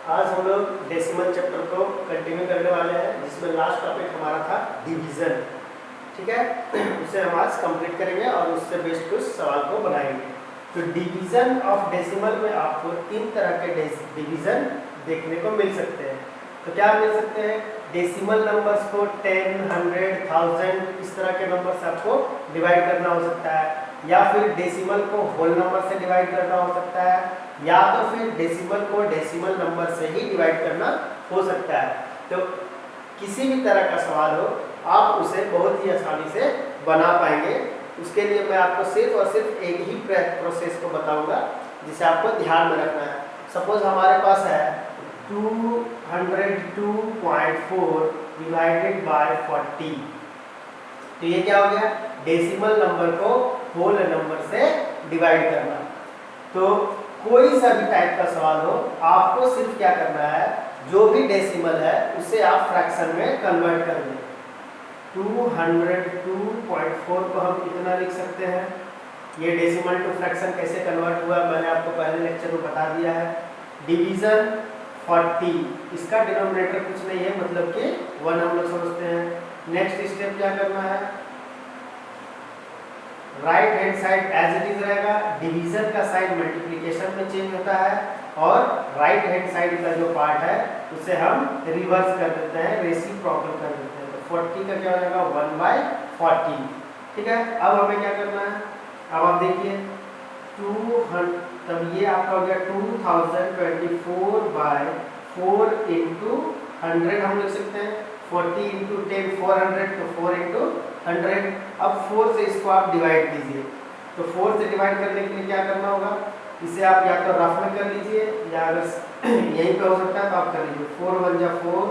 आज हम लोग डेसिमल चैप्टर को कंटिन्यू करने वाले हैं, जिसमें लास्ट टॉपिक हमारा था डिवीज़न। ठीक है, उसे हम आज कंप्लीट करेंगे और उससे बेस्ड कुछ सवाल को बनाएंगे। तो डिवीज़न ऑफ डेसिमल में आपको 3 तरह के डिवीज़न देखने को मिल सकते हैं। तो क्या मिल सकते हैं? डेसिमल नंबर्स को 10, 100, 1000 इस तरह के नंबर से आपको डिवाइड करना हो सकता है, या फिर डेसिमल को होल नंबर से डिवाइड करना हो सकता है, या तो फिर डेसिमल को डेसिमल नंबर से ही डिवाइड करना हो सकता है। तो किसी भी तरह का सवाल हो, आप उसे बहुत ही आसानी से बना पाएंगे। उसके लिए मैं आपको सिर्फ और सिर्फ एक ही प्रोसेस को बताऊंगा, जिसे आपको ध्यान में रखना है। सपोज हमारे पास है 202.4 डिवाइडेड बाय 40। तो ये क्या हो गया? डेसिमल नंबर को होल नंबर से डिवाइड करना। तो कोई सा भी टाइप का सवाल हो, आपको सिर्फ क्या करना है, जो भी डेसिमल है उसे आप फ्रैक्शन में कन्वर्ट कर दें। 202.4 को हम कितना लिख सकते हैं? ये डेसिमल टू फ्रैक्शन कैसे कन्वर्ट हुआ मैंने आपको पहले लेक्चर में बता दिया है। डिवीजन 40, इसका डिनोमिनेटर कुछ नहीं है, मतलब कि 1 हम लोग समझते हैं। नेक्स्ट स्टेप क्या करना है? Right hand side as it is रहेगा, डिवीजन का साइन मल्टीप्लिकेशन में चेंज होता है, और राइट हैंड साइड का जो पार्ट है उसे हम रिवर्स कर देते हैं, रेसिप्रोकल कर देते हैं। तो 40 का क्या हो जाएगा? 1/40। ठीक है, अब हमें क्या करना है? अब आप देखिए 200, तब ये आपका हो गया 2024/4 इंटू 100 हम लिख सकते हैं। 40 इंटू 10 400, तो 4 इंटू 100। अब 4 से इसको आप डिवाइड कीजिए। तो 4 से डिवाइड करने के लिए क्या करना होगा? इसे आप या तो रफ में कर लीजिए, या अगर यहीं पे हो सकता है तो आप कर लीजिए। 4 1 जा 4,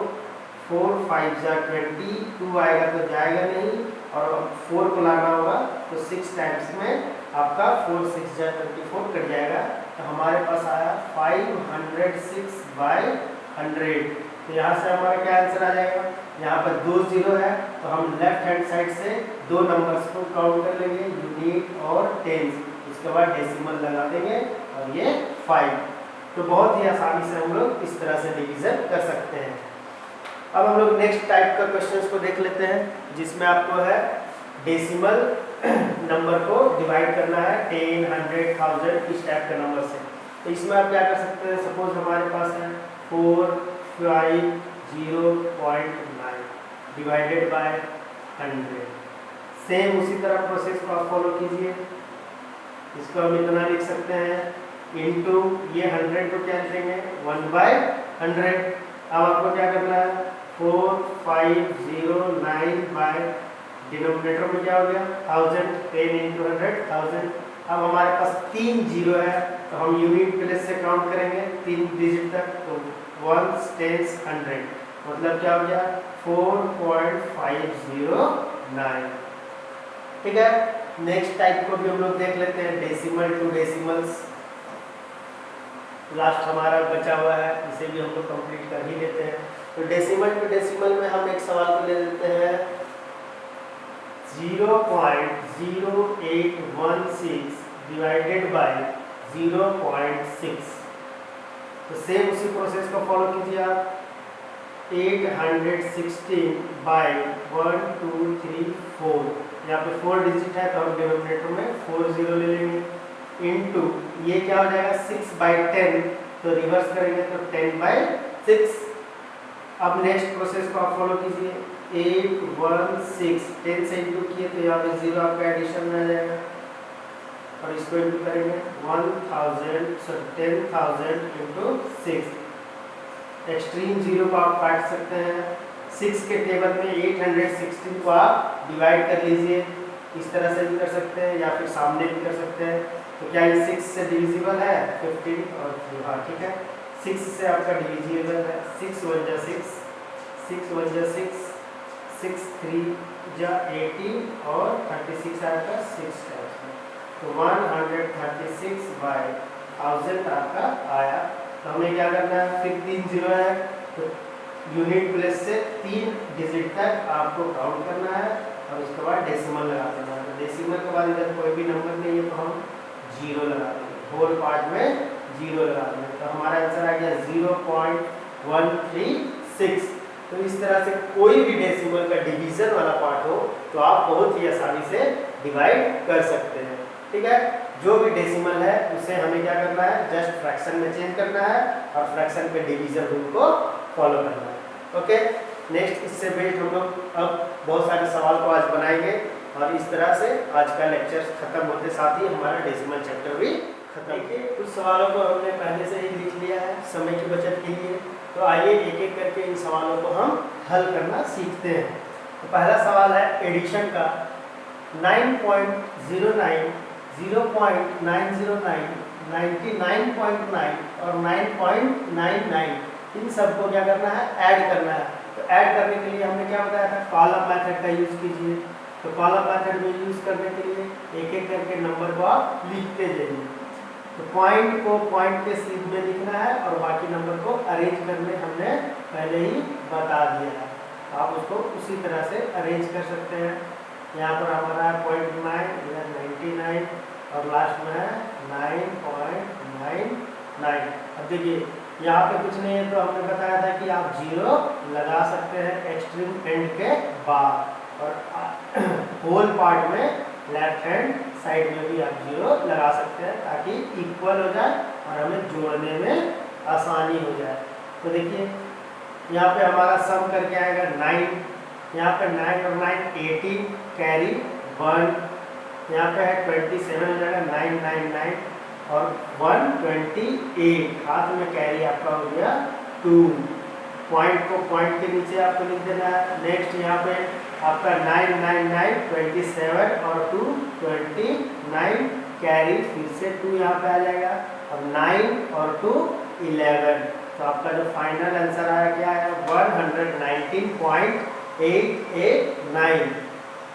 4 5 जा 20, 2 आएगा तो जाएगा नहीं, और 4 को लाना होगा तो 6 टाइम्स में आपका 4 6 जा 24 कट जाएगा। तो हमारे पास आया 506/100। तो यहाँ से हमारा क्या आंसर आ जाएगा? यहाँ पर 2 0 है, तो हम लेफ्ट हैंड साइड से 2 नंबर्स को काउंट कर लेंगे, यूनिट और टेंस। उसके बाद डेसिमल लगा देंगे और ये 5। तो बहुत ही आसानी से हम लोग इस तरह से डिवीजन कर सकते हैं। अब हम लोग नेक्स्ट टाइप का क्वेश्चंस को देख लेते हैं, जिसमें आपको है डेसिमल नंबर को डिवाइड करना है 10, 100, 1000 इस टाइप के नंबर से। तो इसमें आप क्या कर सकते हैं? सपोज हमारे पास है 450.9 डिवाइडेड बाय 100। सेम उसी तरह प्रोसेस को आप फॉलो कीजिए। इसको हम इतना लिख सकते हैं, इनटू ये 100 को क्या लिखेंगे? 1/100। अब आपको क्या करना है? 4509 बाय डिनोमिनेटर में क्या हो गया? 1000, 10 इंटू 100 1000। अब हमारे पास 3 0 है, तो हम यूनिट प्लेस से काउंट करेंगे 3 डिजिट तक। तो 1 10 100, मतलब क्या हो गया? 4.509। ठीक है, नेक्स्ट टाइप को भी हम लोग देख लेते हैं, डेसिमल टू डेसिमल्स। लास्ट हमारा बचा हुआ है, इसे भी हम लोग कंप्लीट कर ही लेते हैं। तो डेसिमल टू डेसिमल में हम एक सवाल को ले लेते हैं 0.0816 डिवाइडेड बाय 0.6। तो सेम उसी प्रोसेस को फॉलो कीजिए आप। 816/1 2 3 4, यहाँ पे 4 डिजिट है, तो हम डिनोमिनेटर में 4 0 ले लेंगे, इनटू ये क्या हो जाएगा? 6/10, तो रिवर्स करेंगे तो 10/6। अब नेक्स्ट प्रोसेस को आप फॉलो कीजिए। 816 10 से इंटू किए तो यहाँ पे 0 आपका एडिशन में आ जाएगा, और इसको इंटू करेंगे 10,000 इंटू 6। एक्सट्रीम 0 को आप काट सकते हैं। 6 के टेबल में 816 को आप डिवाइड कर लीजिए, इस तरह से भी कर सकते हैं, या फिर सामने भी कर सकते हैं। तो क्या ये 6 से डिविजिबल है? 15 और 3, हाँ ठीक है, 6 से आपका डिविजिबल है। 6 1 जा 6, 6 1 जा 6, 6 3 जा 18, और 36 आपका 6 टाइम्स में। तो 136/1000 आपका आया। तो हमें क्या करना है? फिर 3 0 है, तो यूनिट प्लेस से 3 डिजिट तक आपको काउंट करना है, और उसके बाद डेसिमल लगा देना है। तो डेसिमल के बाद इधर कोई भी नंबर नहीं है, तो हम 0 लगा देंगे, होल पार्ट में जीरो लगा देंगे, तो हमारा आंसर आ गया 0.136। तो इस तरह से कोई भी डेसिमल का डिवीजन वाला पार्ट हो तो आप बहुत ही आसानी से डिवाइड कर सकते हैं। ठीक है, जो भी डेसिमल है उसे हमें क्या करना है, जस्ट फ्रैक्शन में चेंज करना है और फ्रैक्शन के डिवीजन रूल को फॉलो करना है। ओके, नेक्स्ट इससे बेस्ड हम लोग अब बहुत सारे सवाल को आज बनाएंगे और इस तरह से आज का लेक्चर खत्म होते साथ ही हमारा डेसिमल चैप्टर भी खत्म। कुछ सवालों को हमने पहले से ही लिख लिया है समय की बचत के लिए, तो आइए एक एक करके इन सवालों को हम हल करना सीखते हैं। तो पहला सवाल है एडिशन का। 9.09, 0.909, 99.9 और 9.99 इन सबको क्या करना है, ऐड करना है। तो ऐड करने के लिए हमने क्या बताया था, कॉलम मेथड का यूज़ कीजिए। तो कॉलम मेथड में यूज़ करने के लिए एक एक करके नंबर को आप लिखते जाइए। तो पॉइंट को पॉइंट के सीध में लिखना है और बाकी नंबर को अरेंज करने हमने पहले ही बता दिया है, आप उसको उसी तरह से अरेंज कर सकते हैं। यहाँ पर हमारा 0.9, इधर 99 और लास्ट में है 9.99। अब देखिए यहाँ पे कुछ नहीं है, तो हमने बताया था कि आप जीरो लगा सकते हैं एक्सट्रीम एंड के बाद, और होल पार्ट में लेफ्ट हैंड साइड में भी आप जीरो लगा सकते हैं ताकि इक्वल हो जाए और हमें जोड़ने में आसानी हो जाए। तो देखिए यहाँ पे हमारा सम करके आएगा 9, यहाँ पे 9 और 9 18, कैरी 1, यहाँ पे है 27 हो जाएगा 999 और 128, हाथ में कैरी आपका हो गया 2। पॉइंट को पॉइंट के नीचे आपको लिख देना है। नेक्स्ट यहाँ पे आपका 999, 27 और 2 29, कैरी फिर से 2 यहाँ पे आ जाएगा और 9 और 2 11। तो आपका जो फाइनल आंसर आया क्या है, 119.889।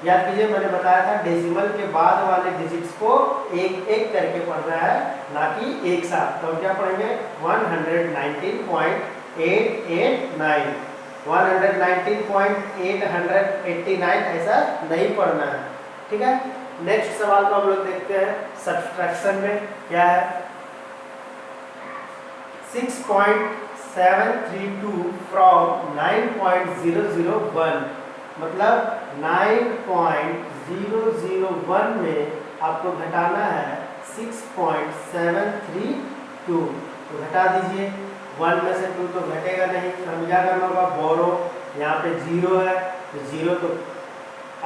याद कीजिए मैंने बताया था डेसिमल के बाद वाले डिजिट्स को एक एक करके पढ़ना है, ना कि एक साथ। तो क्या पढ़ेंगे, 119.889, 119.889 ऐसा नहीं पढ़ना है। ठीक है, नेक्स्ट सवाल को हम लोग देखते हैं। सब्सट्रैक्शन में क्या है, 6.732 फ्रॉम 9.001, मतलब 9.001 में आपको घटाना है 6.732। तो घटा दीजिए, 1 में से 2 तो घटेगा नहीं, तो हम क्या करना होगा, बोरो। यहाँ पे 0 है तो 0 तो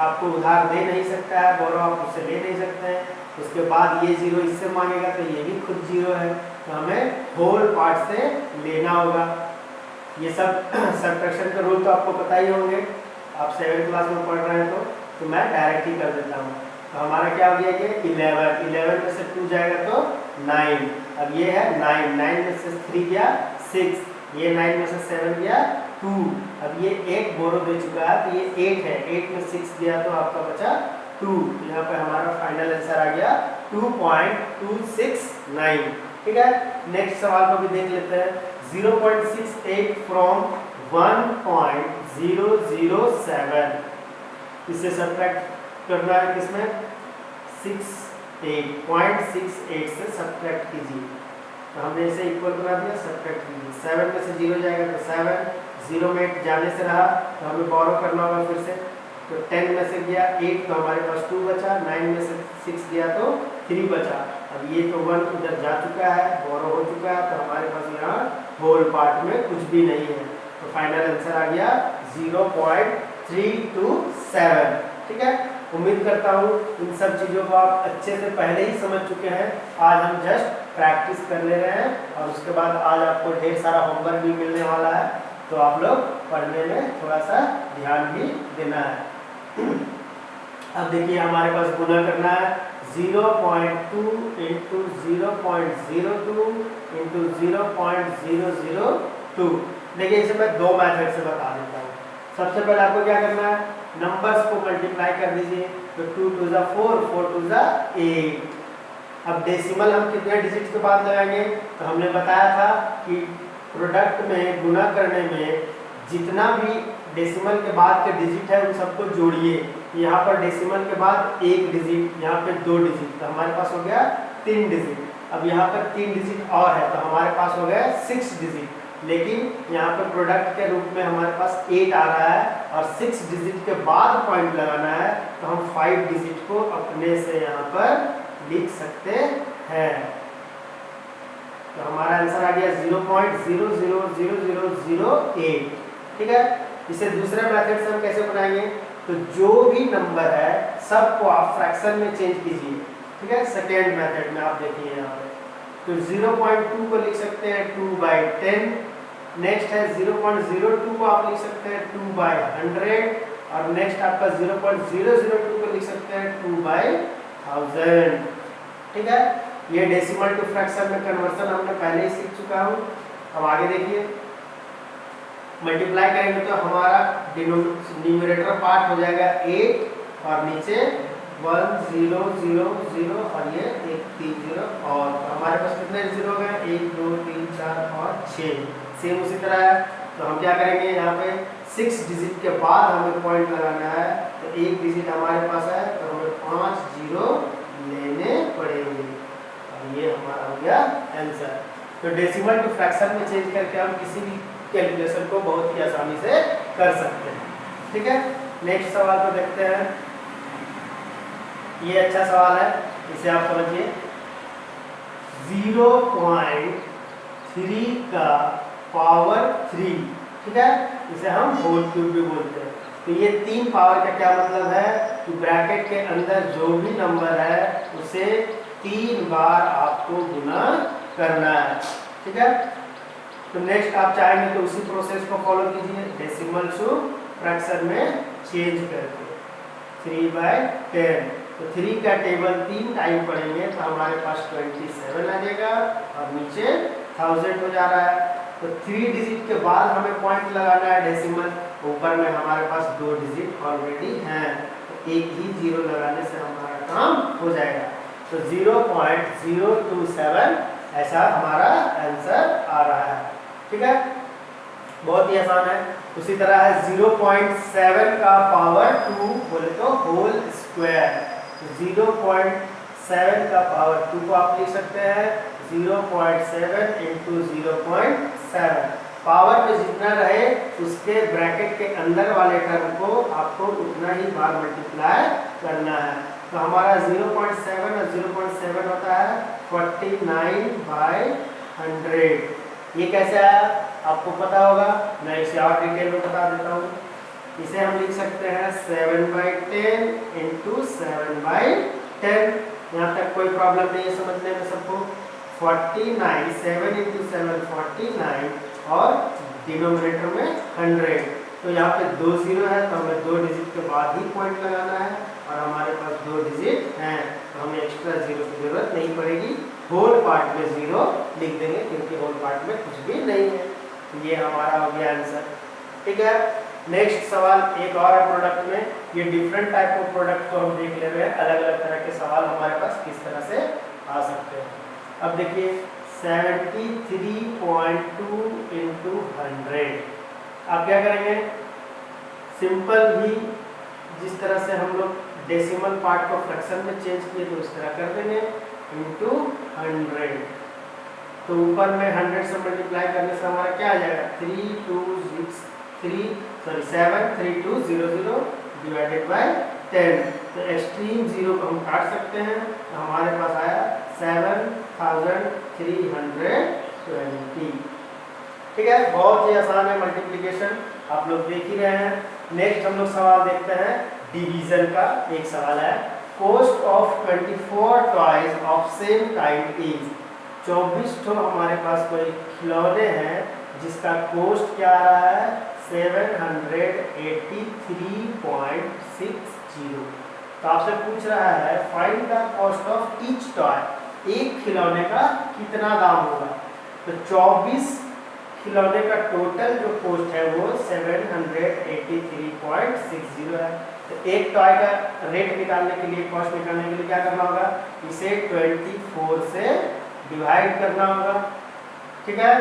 आपको उधार दे नहीं सकता है, बोरो आप उससे ले नहीं सकते हैं। उसके बाद ये 0 इससे मांगेगा तो ये भी खुद 0 है, तो हमें होल पार्ट से लेना होगा। ये सब सब्ट्रैक्शन के रूल तो आपको पता ही होंगे, आप 7th क्लास में पढ़ रहे हैं तो मैं डायरेक्ट ही कर देता हूँ। तो हमारा क्या हो गया, ये 11 में से 2 जाएगा तो 9। अब ये है 9 में से 3 गया 6, ये 9 में से 7 गया 2। अब ये 8 बोरो दे चुका है तो ये 8 है, 8 में 6 गया तो आपका बचा 2। तो यहाँ पे हमारा फाइनल आंसर आ गया 2.269। ठीक है, नेक्स्ट सवाल को भी देख लेते हैं। 0.68 फ्रॉम 1.007, इसे सब्ट्रैक्ट करना है किसमें, 0.68 से सब्ट्रैक्ट कीजिए। तो हमने इसे इक्वल बना दिया, सब्ट्रैक्ट कीजिए। 7 में से 0 जाएगा तो 7, 0 में 8 जाने से रहा तो हमें बोरो करना होगा फिर से। तो 10 में से गया 8 तो हमारे पास 2 बचा, 9 में से 6 गया तो 3 बचा। अब ये तो 1 उधर जा चुका है, बोरो हो चुका है, तो हमारे पास यहाँ होल पार्ट में कुछ भी नहीं है। तो फाइनल आंसर आ गया 0.327। ठीक है, उम्मीद करता हूँ इन सब चीज़ों को आप अच्छे से पहले ही समझ चुके हैं। आज हम जस्ट प्रैक्टिस कर ले रहे हैं और उसके बाद आज आपको ढेर सारा होमवर्क भी मिलने वाला है, तो आप लोग पढ़ने में थोड़ा सा ध्यान भी देना है। अब देखिए हमारे पास गुना करना है, 0.2 इंटू 0.02 इंटू 0.002। देखिए इसे मैं 2 मेथड से बता देता हूँ। सबसे पहले आपको क्या करना है, नंबर्स को मल्टीप्लाई कर दीजिए। तो 2 2 जा 4, 4 2 जा 8। अब डेसिमल हम कितने डिजिट के बाद लगाएंगे, तो हमने बताया था कि प्रोडक्ट में गुना करने में जितना भी डेसिमल के बाद के डिजिट है उन सबको जोड़िए। यहाँ पर डेसिमल के बाद 1 डिजिट, यहाँ पे 2 डिजिट, तो हमारे पास हो गया 3 डिजिट। अब यहाँ पर 3 डिजिट और है तो हमारे पास हो गया 6 डिजिट, लेकिन यहाँ पर प्रोडक्ट के रूप में हमारे पास 8 आ रहा है और 6 डिजिट के बाद पॉइंट लगाना है, तो हम 5 डिजिट को अपने से यहाँ पर लिख सकते हैं। तो हमारा आंसर आ गया 0.000008। ठीक है, इसे दूसरे मेथड से हम कैसे बनाएंगे, तो जो भी नंबर है सबको आप फ्रैक्शन में चेंज कीजिए। ठीक है, सेकेंड मेथड में आप देखिए यहाँ पे, तो 0.2 को लिख सकते हैं 2/10। नेक्स्ट है 0.02 को आप लिख सकते हैं 2/100 और नेक्स्ट आपका 0.002 को लिख सकते हैं 2/1000। ठीक है, ये डेसिमल टू फ्रैक्शन में कन्वर्सन हमने पहले ही सीख चुका हूँ। अब आगे देखिए, मल्टीप्लाई करेंगे तो हमारा न्यूमरेटर पार्ट हो जाएगा 8 और नीचे 1 0 0 0 और ये 1 3 0 और तो हमारे पास कितने जीरो हो गए, 1 2 3 4 और 6। सेम उसी तरह है, तो हम क्या करेंगे, यहाँ पे 6 डिजिट के बाद हमें पॉइंट लगाना है, तो एक डिजिट हमारे पास है तो हमें 5 जीरो लेने पड़ेंगे और ये हमारा हो गया आंसर। तो डेसिमल टू फ्रैक्शन में चेंज करके हम किसी भी कैलकुलेशन को बहुत ही आसानी से कर सकते हैं। ठीक है, नेक्स्ट सवाल को देखते हैं। ये अच्छा सवाल है, इसे आप समझिए। 0.3 का पावर 3, ठीक है, इसे हम होल क्यूब भी बोलते हैं। तो ये 3 पावर का क्या मतलब है कि ब्रैकेट के अंदर जो भी नंबर है उसे 3 बार आपको गुना करना है। ठीक है, तो नेक्स्ट आप चाहेंगे तो उसी प्रोसेस को फॉलो कीजिए, डेसिमल टू फ्रैक्शन में चेंज करके 3/10। तो 3 का टेबल 3 टाइम पढ़ेंगे तो हमारे पास 27 आ जाएगा और नीचे 1000 हो जा रहा है। तो 3 डिजिट के बाद हमें पॉइंट लगाना है डेसिमल, ऊपर में हमारे पास 2 डिजिट ऑलरेडी हैं, तो एक ही जीरो लगाने से हमारा काम हो जाएगा। तो 0.027 ऐसा हमारा आंसर आ रहा है। ठीक है, बहुत ही आसान है। उसी तरह है 0.7 का पावर 2 बोले तो होल स्क्वायर, 0.7 का पावर 2 को आप लिख सकते हैं 0.7 इंटू 0.7। पावर में जितना रहे उसके ब्रैकेट के अंदर वाले टर्म को आपको उतना ही बार मल्टीप्लाई करना है। तो हमारा 0.7 और 0.7 होता है 49/100। ये कैसे आया आपको पता होगा, मैं इसे और डिटेल में बता देता हूँ। इसे हम लिख सकते हैं 7/10 इंटू 7/10। यहाँ तक कोई प्रॉब्लम नहीं है समझने में सबको। 49 7 इंटू 7 49 और डिनोमिनेटर में 100। तो यहाँ पे 2 जीरो है तो हमें 2 डिजिट के बाद ही पॉइंट लगाना है और हमारे पास 2 डिजिट हैं तो हमें एक्स्ट्रा जीरो की जरूरत नहीं पड़ेगी। होल पार्ट में 0 लिख देंगे क्योंकि होल पार्ट में कुछ भी नहीं है। ये हमारा हो गया आंसर। ठीक है, नेक्स्ट सवाल एक और है प्रोडक्ट में। ये डिफरेंट टाइप ऑफ प्रोडक्ट को हम देख ले रहे हैं, अलग अलग तरह के सवाल हमारे पास किस तरह से आ सकते हैं। अब देखिए 73.2 इंटू 100। आप क्या करेंगे, सिंपल भी जिस तरह से हम लोग डेसिमल पार्ट को फ्रैक्शन में चेंज किए तो उस तरह कर देंगे इंटू 100। तो ऊपर में 100 से मल्टीप्लाई करने से हमारा क्या आ जाएगा 73200 डिवाइडेड बाय 10। तो एक्सट्रीम जीरो को हम काट सकते हैं तो हमारे पास आया 7320। ठीक है, बहुत ही आसान है मल्टीप्लिकेशन, आप लोग देख ही रहे हैं। नेक्स्ट हम लोग सवाल देखते हैं डिवीजन का। एक सवाल है cost of 24 toys of same kind is. 24 तो हमारे पास कोई खिलौने हैं जिसका कॉस्ट क्या आ रहा है 783.60। तो आपसे पूछ रहा है find the cost of each toy, एक खिलौने का कितना दाम होगा। तो 24 खिलौने का टोटल जो कॉस्ट है वो 783.60 है। तो एक टॉय का रेट निकालने के लिए, कॉस्ट निकालने के लिए क्या करना होगा, इसे 24 से डिवाइड करना होगा। ठीक है,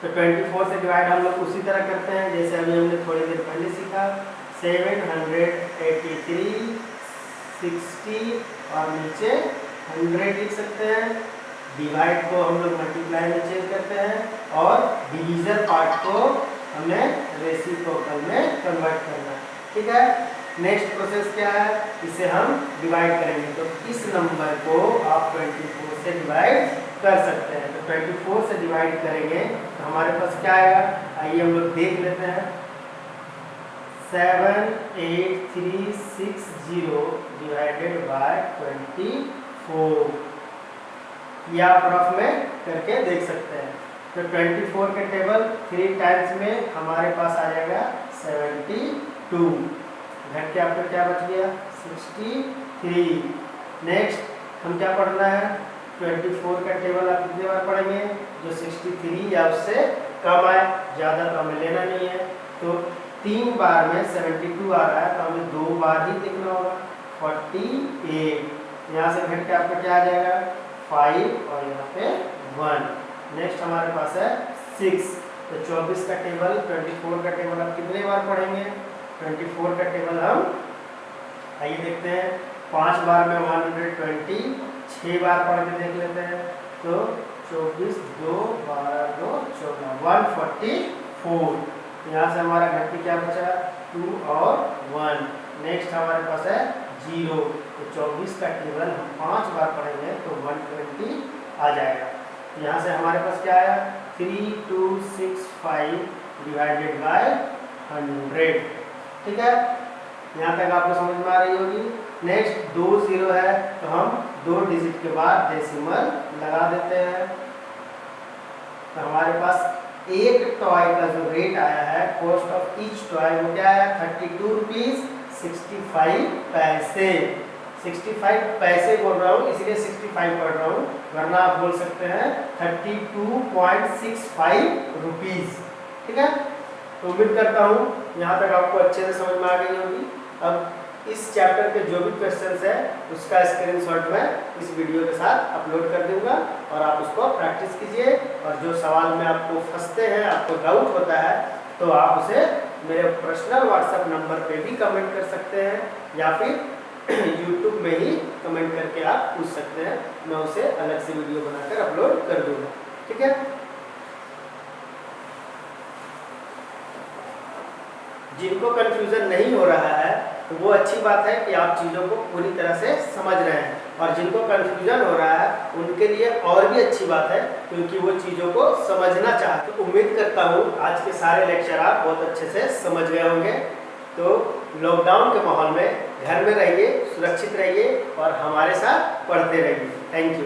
तो 24 से डिवाइड हम लोग उसी तरह करते हैं जैसे अभी हमने थोड़ी देर पहले सीखा। 783.60 और नीचे 100 लिख सकते हैं, डिवाइड को हम लोग मल्टीप्लाई में चेंज करते हैं और डिवीजन पार्ट को हमें रेसिप्रोकल में कन्वर्ट करना है। ठीक है, नेक्स्ट प्रोसेस क्या है, इसे हम डिवाइड करेंगे। तो इस नंबर को आप 24 से डिवाइड कर सकते हैं। तो 24 से डिवाइड करेंगे तो हमारे पास क्या आएगा, आइए हम लोग देख लेते हैं। 78360 डिवाइडेड बाय 24, ये आप रफ में करके देख सकते हैं। तो 24 के टेबल 3 टाइम्स में हमारे पास आ जाएगा 72, घट के आपका क्या बच गया 63। नेक्स्ट हम क्या पढ़ना है, 24 का टेबल आप कितने बार पढ़ेंगे, जो 63 या उससे कम आए, ज़्यादा तो हमें लेना नहीं है। तो 3 बार में 72 आ रहा है तो हमें 2 बार ही देखना होगा, 48। यहाँ से घट के आपका क्या आ जाएगा 5 और यहाँ पे 1। नेक्स्ट हमारे पास है 6। तो 24 का टेबल 24 का टेबल आप कितने बार पढ़ेंगे, 24 का टेबल हम आइए देखते हैं। 5 बार में 120, 6 बार पढ़ के देख लेते हैं। तो 24 2 12 2 14 144। यहाँ से हमारा घट के क्या बचा 2 और 1। नेक्स्ट हमारे पास है 0। तो 24 का टेबल हम 5 बार पढ़ेंगे तो 120 आ जाएगा। यहाँ से हमारे पास क्या आया 3265 डिवाइडेड बाय 100। ठीक है, यहाँ तक आपको समझ में आ रही होगी। नेक्स्ट 2 0 है तो हम 2 डिजिट के बाद डेसिमल लगा देते हैं। तो हमारे पास एक टॉय का जो रेट आया है, कॉस्ट ऑफ ईच टॉय, वो क्या है 32 रुपीज़ 65 पैसे। 65 पैसे बोल रहा हूँ इसलिए 65 पढ़ रहा हूँ, वरना आप बोल सकते हैं 32.65 रुपीज़। ठीक है, तो उम्मीद करता हूँ यहाँ तक आपको अच्छे से समझ में आ गई होगी। अब इस चैप्टर के जो भी क्वेश्चंस है उसका स्क्रीनशॉट मैं इस वीडियो के साथ अपलोड कर दूंगा और आप उसको प्रैक्टिस कीजिए। और जो सवाल में आपको फंसते हैं, आपको डाउट होता है, तो आप उसे मेरे पर्सनल व्हाट्सएप नंबर पे भी कमेंट कर सकते हैं या फिर यूट्यूब में ही कमेंट करके आप पूछ सकते हैं, मैं उसे अलग से वीडियो बनाकर अपलोड कर दूंगा। ठीक है, जिनको कंफ्यूजन नहीं हो रहा है तो वो अच्छी बात है कि आप चीज़ों को पूरी तरह से समझ रहे हैं, और जिनको कंफ्यूजन हो रहा है उनके लिए और भी अच्छी बात है क्योंकि वो चीज़ों को समझना चाहते हैं। तो उम्मीद करता हूँ आज के सारे लेक्चर आप बहुत अच्छे से समझ गए होंगे। तो लॉकडाउन के माहौल में घर में रहिए, सुरक्षित रहिए और हमारे साथ पढ़ते रहिए। Thank you.